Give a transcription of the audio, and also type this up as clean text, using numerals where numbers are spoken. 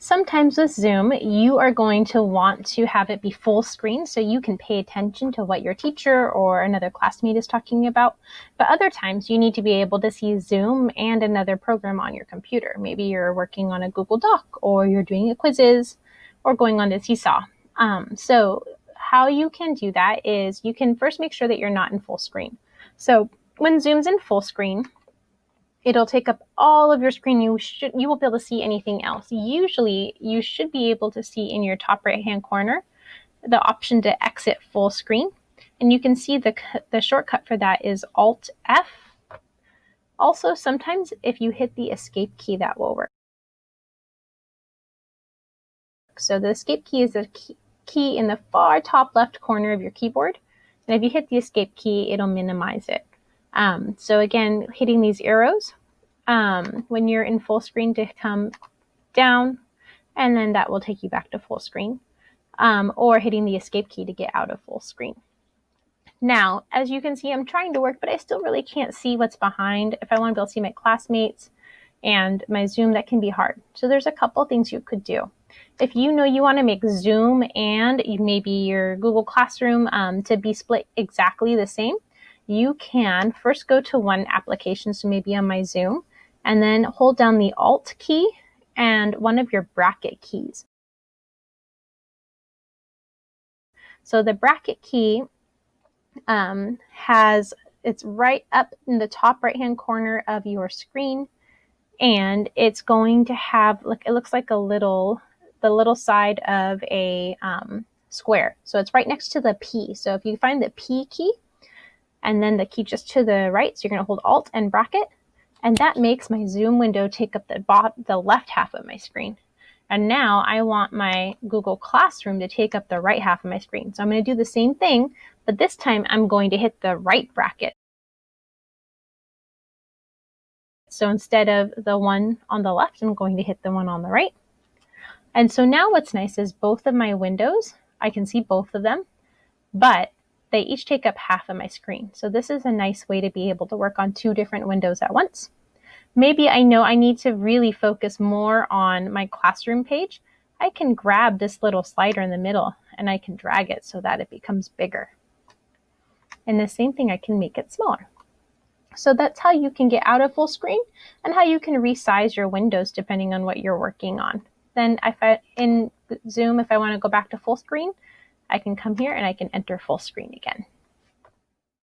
Sometimes with Zoom, you are going to want to have it be full screen so you can pay attention to what your teacher or another classmate is talking about. But other times you need to be able to see Zoom and another program on your computer. Maybe you're working on a Google Doc, or you're doing a quizzes, or going on to Seesaw. So how you can do that is you can first make sure that you're not in full screen. So when Zoom's in full screen, it'll take up all of your screen. You won't be able to see anything else. Usually, you should be able to see in your top right-hand corner the option to exit full screen. And you can see the shortcut for that is Alt-F. Also, sometimes if you hit the escape key, that will work. So the escape key is a key in the far top left corner of your keyboard. And if you hit the escape key, it'll minimize it. So again, hitting these arrows when you're in full screen to come down, and then that will take you back to full screen, or hitting the escape key to get out of full screen. Now, as you can see, I'm trying to work, but I still really can't see what's behind. If I want to be able to see my classmates and my Zoom, that can be hard. So there's a couple things you could do. If you know you want to make Zoom and maybe your Google Classroom to be split exactly the same, you can first go to one application, so maybe on my Zoom, and then hold down the Alt key and one of your bracket keys. So the bracket key it's right up in the top right-hand corner of your screen, and it's going to have, it looks like the little side of a square. So it's right next to the P. So if you find the P key, and then the key just to the right, so you're going to hold Alt and bracket, and that makes my Zoom window take up the left half of my screen. And now I want my Google Classroom to take up the right half of my screen. So I'm going to do the same thing, but this time I'm going to hit the right bracket. So instead of the one on the left, I'm going to hit the one on the right. And so now what's nice is both of my windows, I can see both of them, but they each take up half of my screen. So this is a nice way to be able to work on two different windows at once. Maybe I know I need to really focus more on my classroom page. I can grab this little slider in the middle and I can drag it so that it becomes bigger. And the same thing, I can make it smaller. So that's how you can get out of full screen and how you can resize your windows depending on what you're working on. Then in Zoom, if I want to go back to full screen, I can come here and I can enter full screen again.